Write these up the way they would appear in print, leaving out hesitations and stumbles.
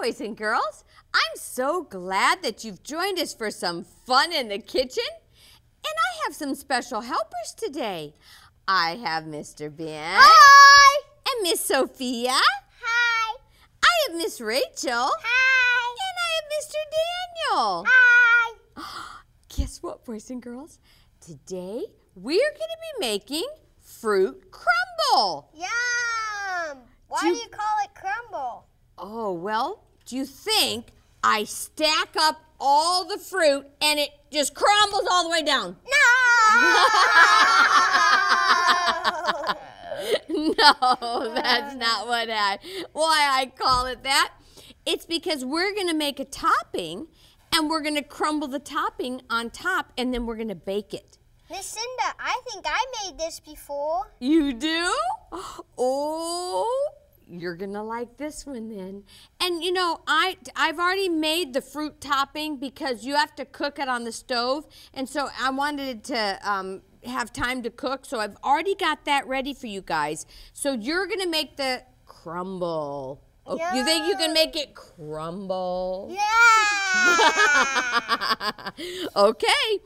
boys and girls. I'm so glad that you've joined us for some fun in the kitchen. And I have some special helpers today. I have Mr. Ben. Hi! And Miss Sophia. Hi! I have Miss Rachel. Hi! And I have Mr. Daniel. Hi! Guess what, boys and girls? Today, we're going to be making fruit crumble. Yum! Why do you call it crumble? Oh, well, do you think I stack up all the fruit and it just crumbles all the way down? No! No, that's not why I call it that. It's because we're going to make a topping and we're going to crumble the topping on top and then we're going to bake it. Miss Cinda, I think I made this before. You do? Oh, you're going to like this one then. And you know, I've already made the fruit topping because you have to cook it on the stove. And so I wanted to have time to cook. So I've already got that ready for you guys. So you're going to make the crumble. Oh, Yeah. You think you can make it crumble? Yeah! Okay.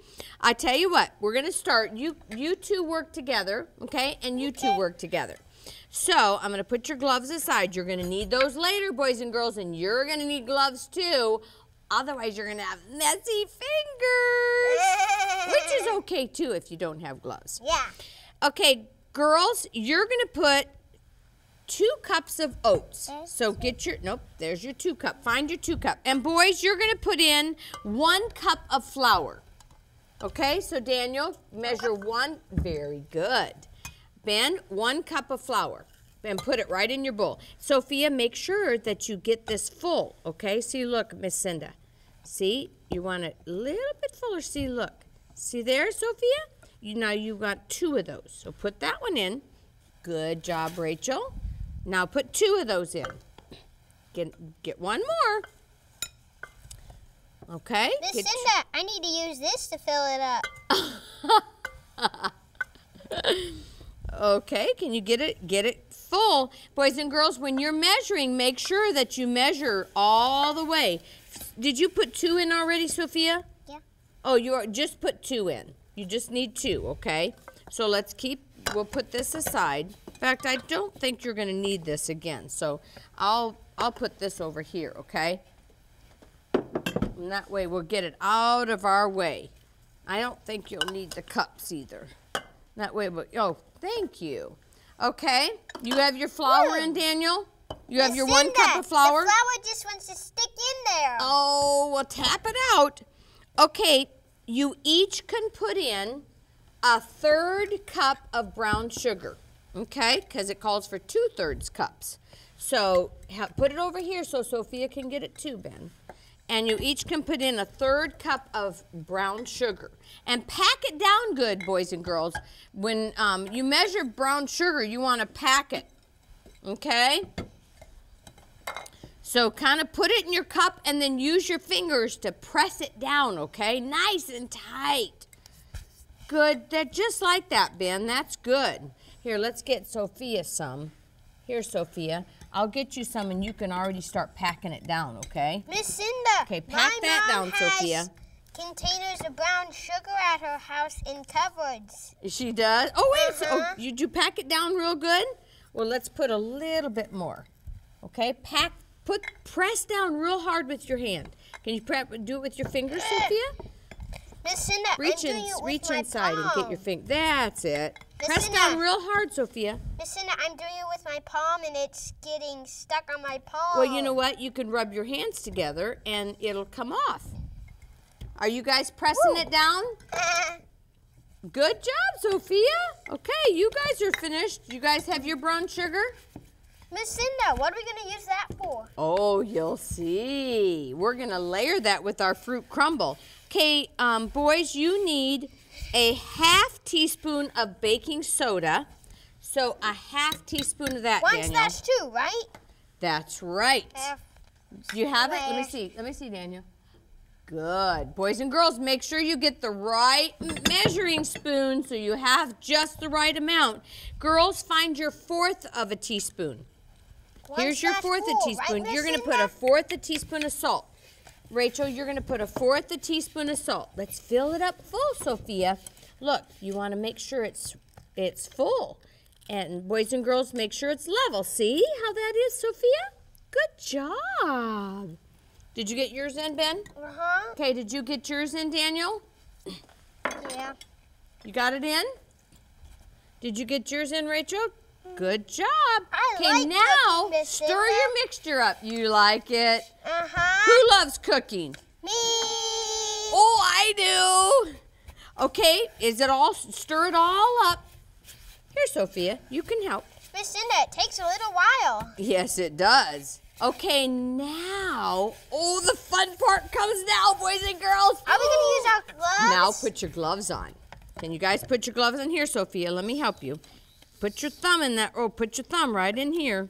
I tell you what, we're going to start. You two work together, okay? And you two work together. So I'm going to put your gloves aside. You're going to need those later, boys and girls, and you're going to need gloves too. Otherwise, you're going to have messy fingers, which is okay too if you don't have gloves. Yeah. Okay, girls, you're going to put 2 cups of oats. So get your, nope, there's your 2 cup. Find your 2 cup. And boys, you're going to put in 1 cup of flour. Okay, so Daniel, measure 1. Very good. Ben, 1 cup of flour. And put it right in your bowl. Sophia, make sure that you get this full. Okay, see, look, Miss Cinda. See, you want it a little bit fuller. See, look. See there, Sophia? Now you got 2 of those. So put that one in. Good job, Rachel. Now put 2 of those in. Get 1 more. Okay. Miss Cinda, I need to use this to fill it up. Okay, can you get it full? Boys and girls, when you're measuring, make sure that you measure all the way. Did you put 2 in already, Sophia? Yeah. Oh, just put 2 in. You just need 2, okay? So we'll put this aside. In fact, I don't think you're going to need this again. So I'll put this over here, okay? And that way we'll get it out of our way. I don't think you'll need the cups either. That way, oh, thank you. Okay, you have your flour in, Daniel? You have your 1 cup of flour? The flour just wants to stick in there. Oh, well, tap it out. Okay, you each can put in a 1/3 cup of brown sugar, okay? Because it calls for 2/3 cups. So put it over here so Sophia can get it too, Ben. And you each can put in a 1/3 cup of brown sugar. And pack it down good, boys and girls. When you measure brown sugar, you want to pack it, okay? So kind of put it in your cup and then use your fingers to press it down, okay? Nice and tight. Good. Just like that, Ben. That's good. Here, let's get Sophia some. Here, Sophia. I'll get you some and you can already start packing it down, okay? Miss Cinda, okay, pack that down, Sophia. Containers of brown sugar at her house in cupboards. She does? Oh, wait. Did you pack it down real good? Well, let's put a little bit more. Okay? Press down real hard with your hand. Can you do it with your fingers, Sophia? Miss Cinda, reach inside and get your finger. That's it. Press down real hard, Sophia. Miss Cinda, I'm doing it with my palm and it's getting stuck on my palm. Well, you know what? You can rub your hands together and it'll come off. Are you guys pressing it down? Good job, Sophia. Okay, you guys are finished. You guys have your brown sugar? Miss Cinda, what are we going to use that for? Oh, you'll see. We're going to layer that with our fruit crumble. Okay, boys, you need a 1/2 teaspoon of baking soda. So a 1/2 teaspoon of that, Daniel. That's 2, right? That's right. Do you have it? Let me see. Let me see, Daniel. Good. Boys and girls, make sure you get the right measuring spoon so you have just the right amount. Girls, find your 1/4 of a teaspoon. Here's your fourth a teaspoon. You're going to put a fourth a teaspoon of salt. Rachel, you're going to put a fourth a teaspoon of salt. Let's fill it up full, Sophia. Look, you want to make sure it's full. And boys and girls, make sure it's level. See how that is, Sophia? Good job. Did you get yours in, Ben? Uh-huh. Okay, did you get yours in, Daniel? Yeah. You got it in? Did you get yours in, Rachel? Good job. Okay, now Miss stir Cinda. your mixture up. You like it? Uh-huh. Who loves cooking? Me. Oh, I do. Okay, stir it all up. Here, Sophia, you can help. Miss Cinda, it takes a little while. Yes, it does. Okay, now, the fun part comes now, boys and girls. Are we going to use our gloves? Now put your gloves on. Can you guys put your gloves on here, Sophia? Let me help you. Put your thumb in that. Oh, put your thumb right in here.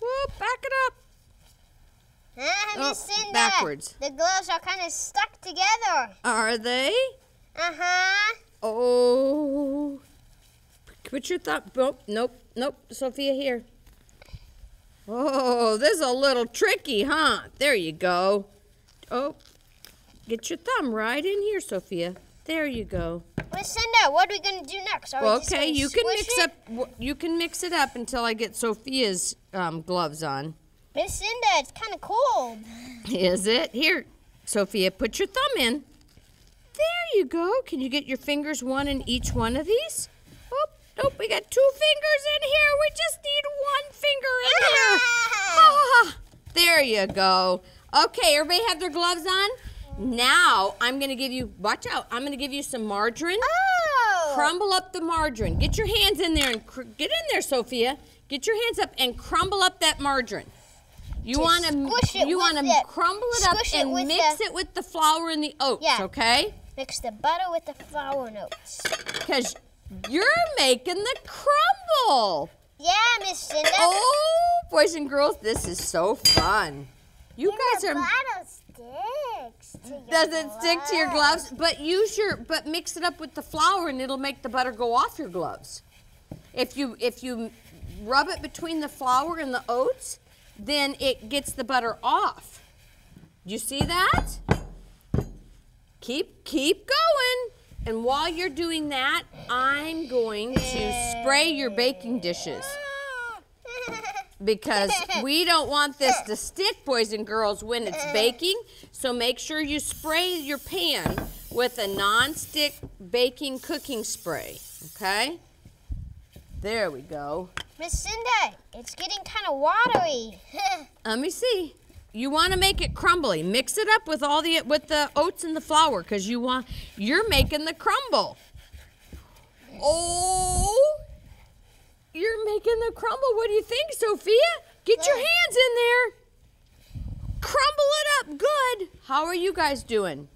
Whoop, back it up. Miss Cinda, backwards. the gloves are kind of stuck together. Are they? Uh-huh. Oh. Put your thumb. Oh, nope. Sophia, here. Oh, this is a little tricky, huh? There you go. Oh, get your thumb right in here, Sophia. There you go. Miss Cinda, what are we going to do next? Okay, you can mix it up until I get Sophia's gloves on. Miss Cinda, it's kind of cold. Is it? Here, Sophia, put your thumb in. There you go. Can you get your fingers one in each one of these? Oh, nope, we got 2 fingers in here. We just need 1 finger in here. Ah, there you go. Okay, everybody have their gloves on? Now, I'm going to give you, watch out, I'm going to give you some margarine. Oh! Crumble up the margarine. Get your hands in there and get in there, Sophia. Get your hands up and crumble up that margarine. You want to crumble it up and mix it with the flour and the oats, okay? Mix the butter with the flour and oats. Because you're making the crumble. Yeah, Miss Cinda. Oh, boys and girls, this is so fun. You guys are. Sticks to your Does it stick to your gloves? But mix it up with the flour and it'll make the butter go off your gloves. If you rub it between the flour and the oats, then it gets the butter off. You see that? Keep going. And while you're doing that, I'm going to spray your baking dishes. Because we don't want this to stick, boys and girls, when it's baking. So make sure you spray your pan with a non-stick baking cooking spray, okay? There we go. Miss Cinda, it's getting kind of watery. Let me see. You want to make it crumbly. Mix it up with the oats and the flour because you're making the crumble. Oh! You're making the crumble. What do you think, Sophia? Get your hands in there. Crumble it up good. How are you guys doing?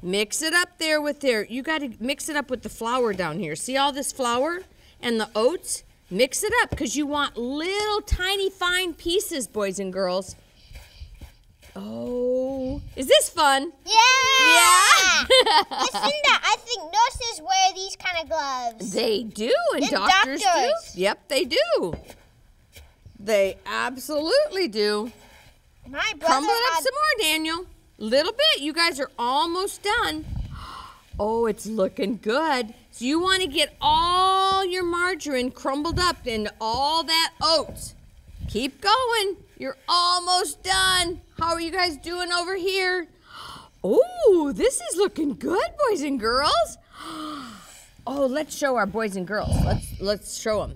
Mix it up there you got to mix it up with the flour down here. See all this flour and the oats? Mix it up because you want little tiny fine pieces, boys and girls. Oh, is this fun? Yeah! Miss Cinda, I think nurses wear these kind of gloves. They do, and doctors do. Yep, they do. They absolutely do. My brother Crumble it up some more, Daniel. Little bit. You guys are almost done. Oh, it's looking good. So you want to get all your margarine crumbled up into all that oats. Keep going. You're almost done. How are you guys doing over here? Oh, this is looking good, boys and girls. Oh, let's show our boys and girls. Let's show them.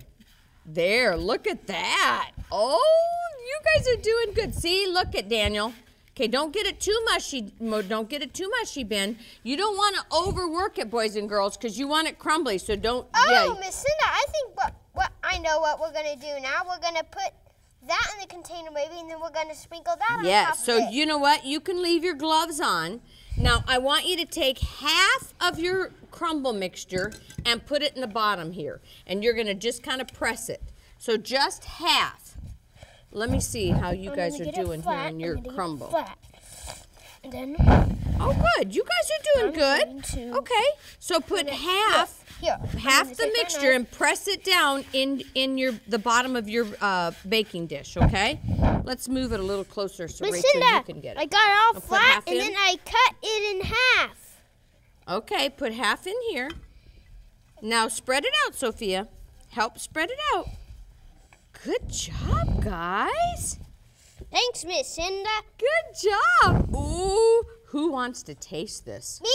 There, look at that. Oh, you guys are doing good. See, look at Daniel. Okay, don't get it too mushy. Don't get it too mushy, Ben. You don't want to overwork it, boys and girls, because you want it crumbly. So don't. Oh, Miss Cinda, I think I know what we're gonna do now. We're gonna put that in the container, maybe, and then we're gonna sprinkle that on top of it. Yeah. So you know what? You can leave your gloves on. Now I want you to take half of your crumble mixture and put it in the bottom here, and you're gonna just kind of press it. So just half. Let me see how you guys are doing here in your crumble. And then Oh, good. You guys are doing good. Okay. So put half the mixture and press it down in the bottom of your baking dish, okay? Let's move it a little closer so Rachel, you can get it. I got it all flat and then I cut it in half. Okay, put half in here. Now spread it out, Sophia. Help spread it out. Good job, guys. Thanks, Miss Cinda. Good job. Ooh, who wants to taste this? Me.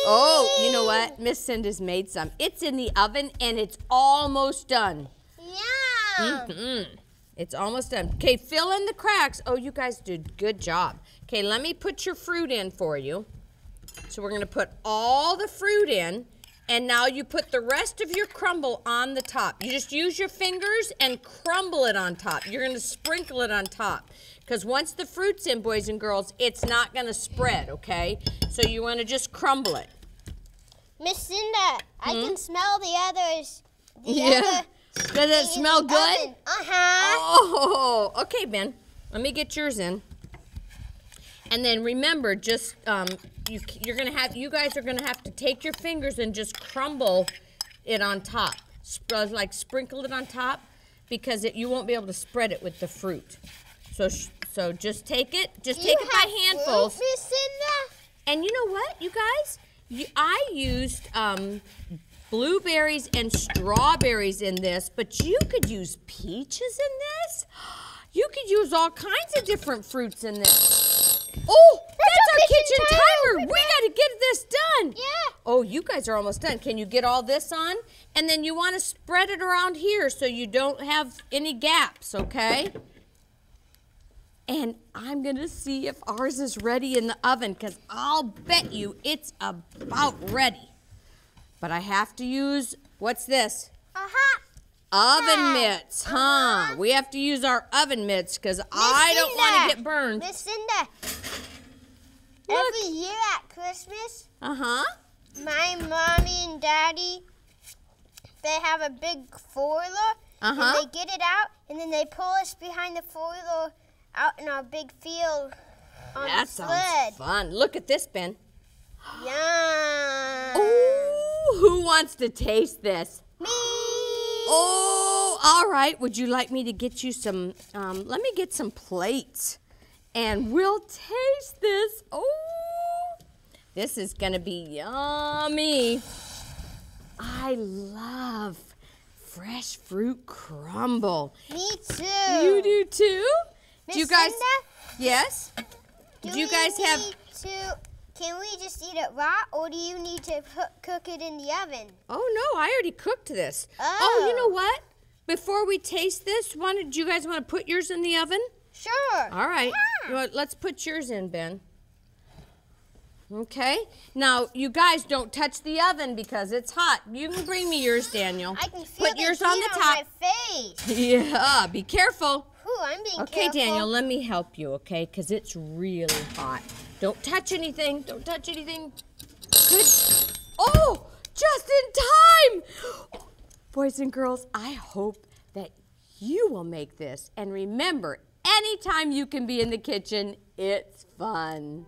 Oh, you know what? Miss Cinda's made some. It's in the oven and it's almost done. Yeah. It's almost done. Okay, fill in the cracks. Oh, you guys did good job. Okay, let me put your fruit in for you. So we're going to put all the fruit in, and now you put the rest of your crumble on the top. You just use your fingers and crumble it on top. You're going to sprinkle it on top. Because once the fruit's in, boys and girls, it's not going to spread, okay? So you want to just crumble it. Miss Cinda, I can smell the others. Does it smell good? Oh, okay, Ben. Let me get yours in. And then remember, just you guys are gonna have to take your fingers and just crumble it on top, like sprinkle it on top, because you won't be able to spread it with the fruit. So just take it, take it by handfuls. Miss Cinda? And you know what, you guys? I used blueberries and strawberries in this, but you could use peaches in this. You could use all kinds of different fruits in this. Oh, that's our kitchen timer. We got to get this done. Yeah. Oh, you guys are almost done. Can you get all this on? And then you want to spread it around here so you don't have any gaps, okay? And I'm going to see if ours is ready in the oven, because I'll bet you it's about ready. But I have to use, what's this? Oven mitts, huh? We have to use our oven mitts because I don't want to get burned. Miss Cinda, every year at Christmas, my mommy and daddy, they have a big four-wheeler, and they get it out, and then they pull us behind the four-wheeler out in our big field on the sled. That sounds fun. Look at this, Ben. Yum. Ooh, who wants to taste this? Me. Oh, all right. Would you like me to get you some, let me get some plates and we'll taste this. Oh, this is going to be yummy. I love fresh fruit crumble. Me too. You do too? Miss Do you guys? Cinda? Yes? Do you guys have? Can we just eat it raw, or do you need to cook it in the oven? Oh, no, I already cooked this. Oh, you know what? Before we taste this, do you guys want to put yours in the oven? Sure. All right. Yeah. Let's put yours in, Ben. Okay. Now, you guys don't touch the oven because it's hot. You can bring me yours, Daniel. I can feel put yours the on the top. On my face. Yeah, be careful. Ooh, I'm being Okay, careful. Daniel, let me help you, okay? Because it's really hot. Don't touch anything. Don't touch anything. Good. Oh, just in time. Boys and girls, I hope that you will make this. And remember, anytime you can be in the kitchen, it's fun.